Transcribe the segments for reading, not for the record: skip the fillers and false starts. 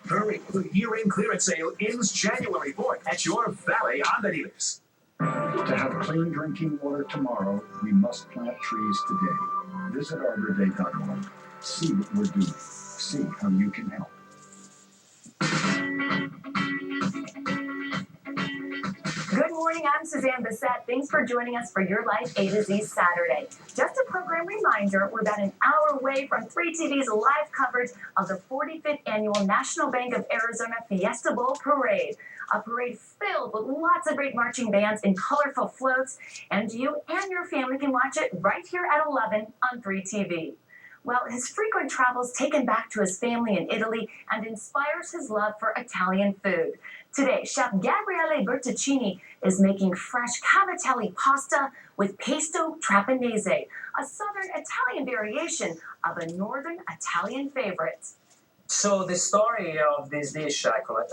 Hurry, the year-end clearance sale ends January 4th at your Valley Honda dealers. To have clean drinking water tomorrow, we must plant trees today. Visit ArborDay.org. See what we're doing. See how you can help. Good morning, I'm Suzanne Bissett. Thanks for joining us for Your Life A to Z Saturday. Just a program reminder, we're about an hour away from 3TV's live coverage of the 45th Annual National Bank of Arizona Fiesta Bowl Parade. A parade filled with lots of great marching bands and colorful floats, and you and your family can watch it right here at 11 on 3TV. Well, his frequent travels take him back to his family in Italy and inspires his love for Italian food. Today, Chef Gabriele Bertoncini is making fresh cavatelli pasta with pesto trapanese, a southern Italian variation of a northern Italian favorite. So the story of this dish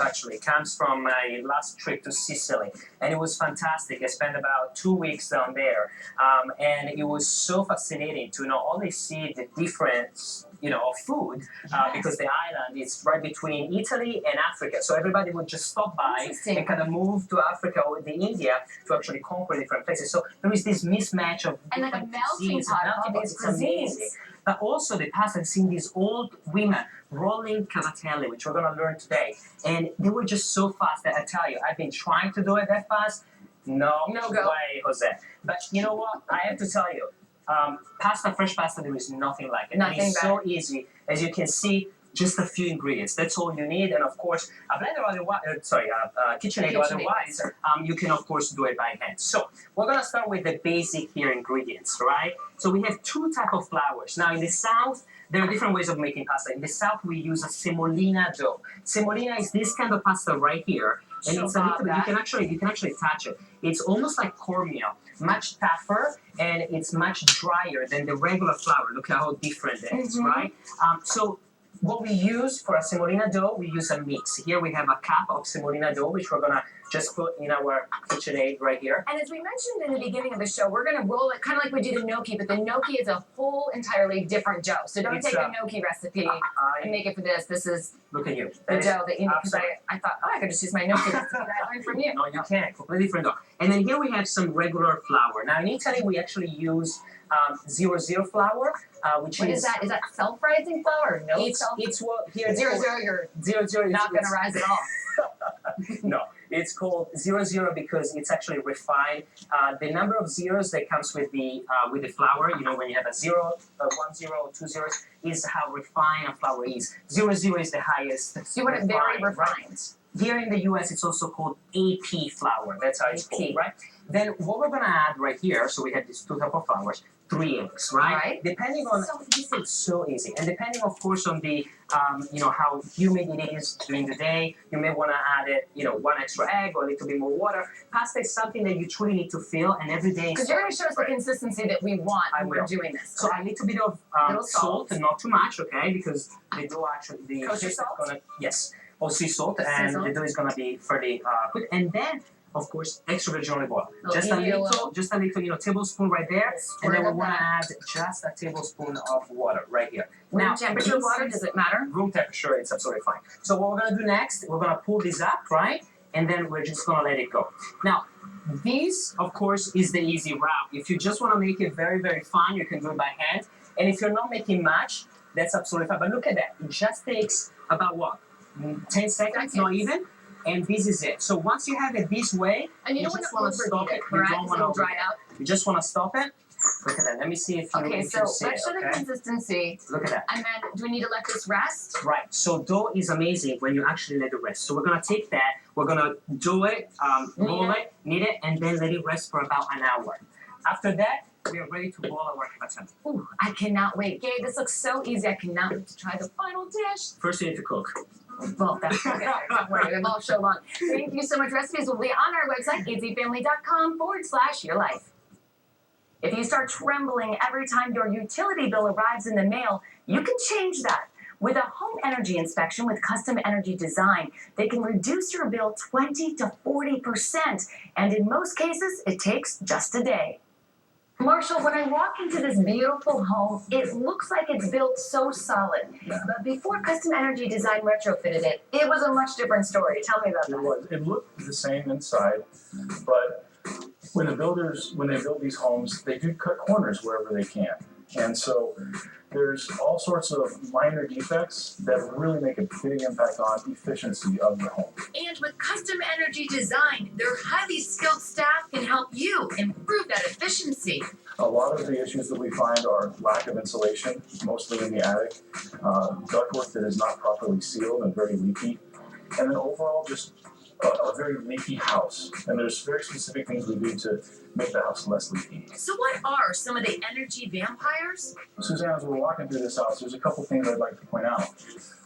actually comes from my last trip to Sicily, and it was fantastic. I spent about 2 weeks down there, and it was so fascinating to not only see the difference, of food, because the island is right between Italy and Africa. So everybody would just stop by and kind of move to Africa or the India to actually conquer different places. So there is this mismatch of and like a melting pot of all these cuisines. But also the past, I've seen these old women rolling cavatelli, which we're going to learn today. And they were just so fast that I tell you, I've been trying to do it that fast. No way, Jose. But you know what? I have to tell you, fresh pasta, there is nothing like it. It's so easy. As you can see, just a few ingredients. That's all you need. And of course, a blender KitchenAid otherwise, you can of course do it by hand. So we're gonna start with the basic here ingredients, right? So we have two types of flours. Now in the South, there are different ways of making pasta. In the South, we use a semolina dough. Semolina is this kind of pasta right here. And it's a little bit, you can actually touch it. It's almost like cornmeal, much tougher, and it's much drier than the regular flour. Look at how different it is, right? So what we use for a semolina dough, we use a mix. Here we have a cup of semolina dough, which we're gonna just put in our KitchenAid right here. And as we mentioned in the beginning of the show, we're gonna roll it kind of like we do the gnocchi, but the gnocchi is a whole entirely different dough. So don't take the gnocchi recipe and make it for this. This is look at you. The dough that you need, because I thought, I could just use my gnocchi recipe that I learned from you. No, you can't. Completely different dough. And then here we have some regular flour. Now in Italy, we actually use 00 flour, which what is that? Is that self-rising flour or no? It's what here 00. You're 00. Not going to rise at all. No, it's called 00 because it's actually refined. The number of zeros that comes with the flour, when you have a 0, 1 0, 2 zeros, is how refined a flour is. 00 is the highest. You want it very refined. Right? Here in the U.S., it's also called AP flour. That's how it's called, right? Then what we're gonna add right here, so we have these two types of flours, 3 eggs, right? Depending on it's so easy, and depending, of course, on the how humid it is during the day, you may want to add it, 1 extra egg or a little bit more water. Pasta is something that you truly need to feel, and every day. Because you're going to show us the consistency that we want when we're doing this. So a little bit of salt, and not too much, okay? Because the dough actually kosher salt. Or sea salt, and the dough is gonna be fairly good. And then, of course, extra virgin olive oil. Just a little, tablespoon right there. And then we want to add just a tablespoon of water right here. Room temperature water, does it matter? Room temperature, it's absolutely fine. So what we're gonna do next, we're gonna pull this up, right? And then we're just gonna let it go. Now, this, of course, is the easy route. If you just wanna make it very, very fun, you can do it by hand. And if you're not making much, that's absolutely fine. But look at that. It just takes about what? 10 seconds, not even, and this is it. So once you have it this way, and you just want to stop it. You don't want to dry out. You just want to stop it. Look at that. Let me see if you okay, so let's show the consistency. Look at that. And then, do we need to let this rest? Right. So dough is amazing when you actually let it rest. So we're gonna take that. We're gonna do it, roll it, knead it, and then let it rest for about an hour. After that, we are ready to boil our cavatelli. Ooh, I cannot wait. Gabe, this looks so easy. I cannot wait to try the final dish. First, you need to cook. Well, that's okay. Don't worry, we have all show long. Thank you so much. Recipes will be on our website, azfamily.com/yourlife. If you start trembling every time your utility bill arrives in the mail, you can change that. With a home energy inspection with custom energy design, they can reduce your bill 20 to 40%. And in most cases, it takes just a day. Marshall, when I walk into this beautiful home, it looks like it's built so solid. Yeah. But before Custom Energy Design retrofitted it, it was a much different story. Tell me about It that. was. It looked the same inside, but when they build these homes, they do cut corners wherever they can. And so there's all sorts of minor defects that really make a big impact on efficiency of the home. And with Custom Energy Design, their highly skilled staff can help you improve that efficiency. A lot of the issues that we find are lack of insulation, mostly in the attic, ductwork that is not properly sealed and very leaky, and then overall just a very leaky house. And there's very specific things we do to make the house less leaky. So what are some of the energy vampires? Suzanne, as we're walking through this house, there's a couple things I'd like to point out.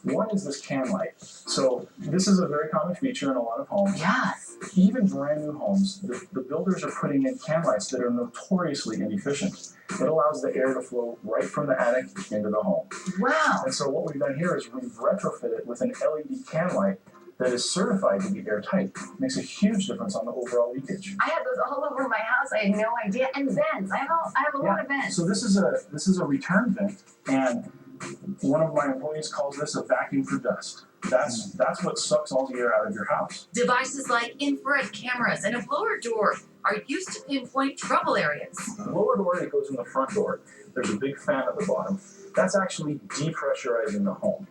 One is this can light. So this is a very common feature in a lot of homes. Yes. Even brand new homes, the builders are putting in can lights that are notoriously inefficient. It allows the air to flow right from the attic into the home. Wow. And so what we've done here is we've retrofitted with an LED can light that is certified to be airtight. Makes a huge difference on the overall leakage. I have those all over my house. I had no idea. And vents. I have a lot of vents. So this is a return vent, and one of my employees calls this a vacuum for dust. That's what sucks all the air out of your house. Devices like infrared cameras and a blower door are used to pinpoint trouble areas. The lower door that goes in the front door, there's a big fan at the bottom. That's actually depressurizing the home.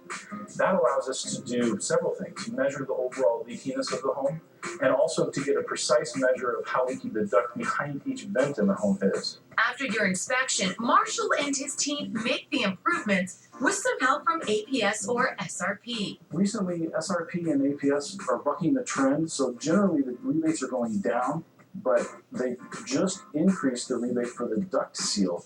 That allows us to do several things. Measure the overall leakiness of the home, and also to get a precise measure of how leaky the duct behind each vent in the home is. After your inspection, Marshall and his team make the improvements with some help from APS or SRP. Recently, SRP and APS are bucking the trend, so generally the rebates are going down, but they just increased the rebate for the duct seal.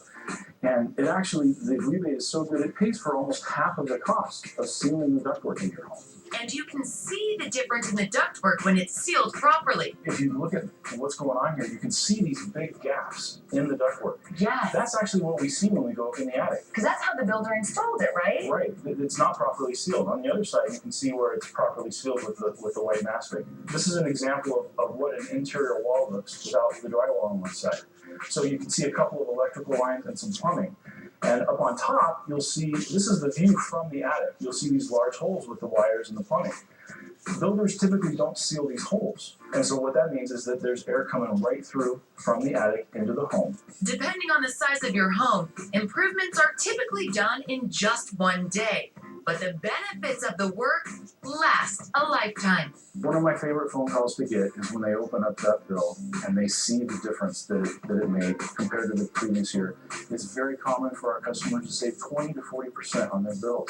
And it actually, the rebate is so good, it pays for almost half of the cost of sealing the ductwork in your home. And you can see the difference in the ductwork when it's sealed properly. If you look at what's going on here, you can see these big gaps in the ductwork. Yes. That's actually what we see when we go up in the attic. Because that's how the builder installed it, right? Right, it's not properly sealed. On the other side, you can see where it's properly sealed with the white mastic. This is an example of what an interior wall looks without the drywall on one side. So you can see a couple of electrical lines and some plumbing. And up on top, you'll see, this is the view from the attic. You'll see these large holes with the wires and the plumbing. Builders typically don't seal these holes. And so what that means is that there's air coming right through from the attic into the home. Depending on the size of your home, improvements are typically done in just one day. But the benefits of the work last a lifetime. One of my favorite phone calls to get is when they open up that bill and they see the difference that it made compared to the previous year. It's very common for our customers to save 20 to 40% on their bills.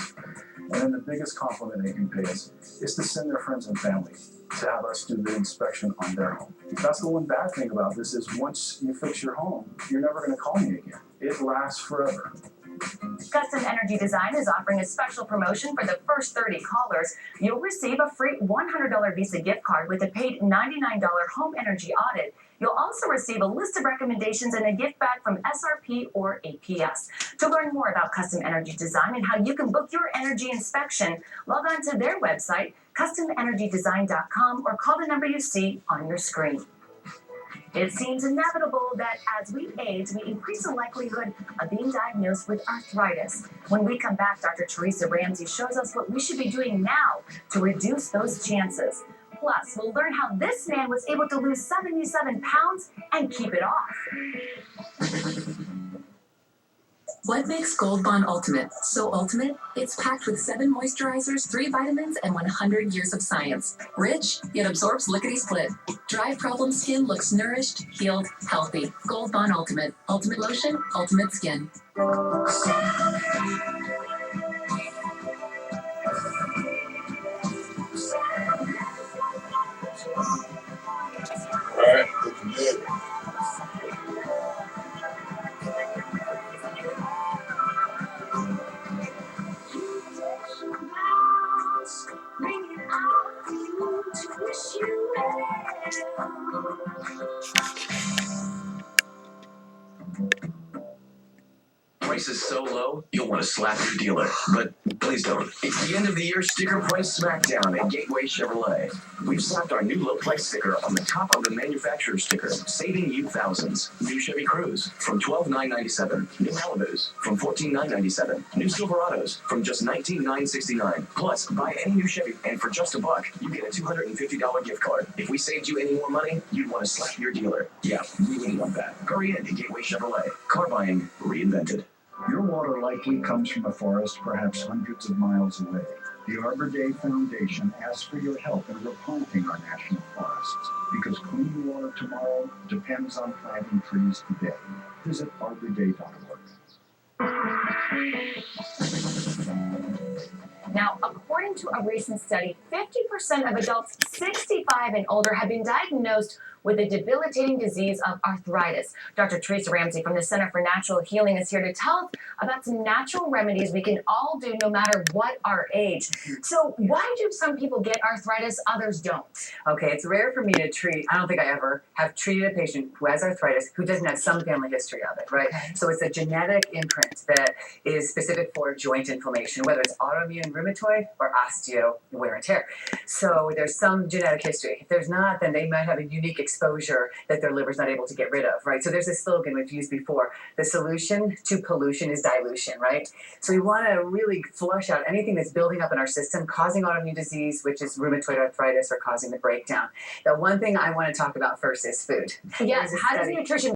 And then the biggest compliment they can pay us is to send their friends and family to have us do the inspection on their home. That's the one bad thing about this is once you fix your home, you're never going to call me again. It lasts forever. Custom Energy Design is offering a special promotion for the first 30 callers. You'll receive a free $100 Visa gift card with a paid $99 home energy audit. You'll also receive a list of recommendations and a gift bag from SRP or APS. To learn more about Custom Energy Design and how you can book your energy inspection, log on to their website, customenergydesign.com, or call the number you see on your screen. It seems inevitable that as we age, we increase the likelihood of being diagnosed with arthritis. When we come back, Dr. Teresa Ramsey shows us what we should be doing now to reduce those chances. Plus, we'll learn how this man was able to lose 77 pounds and keep it off. What makes Gold Bond Ultimate so ultimate? It's packed with 7 moisturizers, 3 vitamins, and 100 years of science. Rich, yet absorbs lickety-split. Dry problem skin looks nourished, healed, healthy. Gold Bond Ultimate. Ultimate lotion, ultimate skin. Alright, looking good. prices so low, you'll want to slap your dealer. But please don't. It's the end of the year sticker price smackdown at Gateway Chevrolet. We've slapped our new low price sticker on the top of the manufacturer sticker, saving you thousands. New Chevy Cruze from $12,997. New Malibus from $14,997. New Silverados from just $19,969. Plus, buy any new Chevy and for just $1, you get a $250 gift card. If we saved you any more money, you'd want to slap your dealer. Yeah, we wouldn't want that. Hurry in to Gateway Chevrolet. Car buying reinvented. Your water likely comes from a forest perhaps hundreds of miles away. The Arbor Day Foundation asks for your help in replanting our national forests because clean water tomorrow depends on planting trees today. Visit arborday.org. Now, according to a recent study, 50% of adults 65 and older have been diagnosed with a debilitating disease of arthritis. Dr. Teresa Ramsey from the Center for Natural Healing is here to tell us about some natural remedies we can all do no matter what our age. So why do some people get arthritis, others don't? Okay, it's rare for me to treat, I don't think I ever have treated a patient who has arthritis who doesn't have some family history of it, right? So it's a genetic imprint that is specific for joint inflammation, whether it's autoimmune rheumatoid or osteo wear and tear. So there's some genetic history. If there's not, then they might have a unique exposure that their liver's not able to get rid of, right? So there's a slogan we've used before. The solution to pollution is dilution, right? So we want to really flush out anything that's building up in our system, causing autoimmune disease, which is rheumatoid arthritis, or causing the breakdown. The one thing I want to talk about first is food. Yes, There's a how does study- nutrition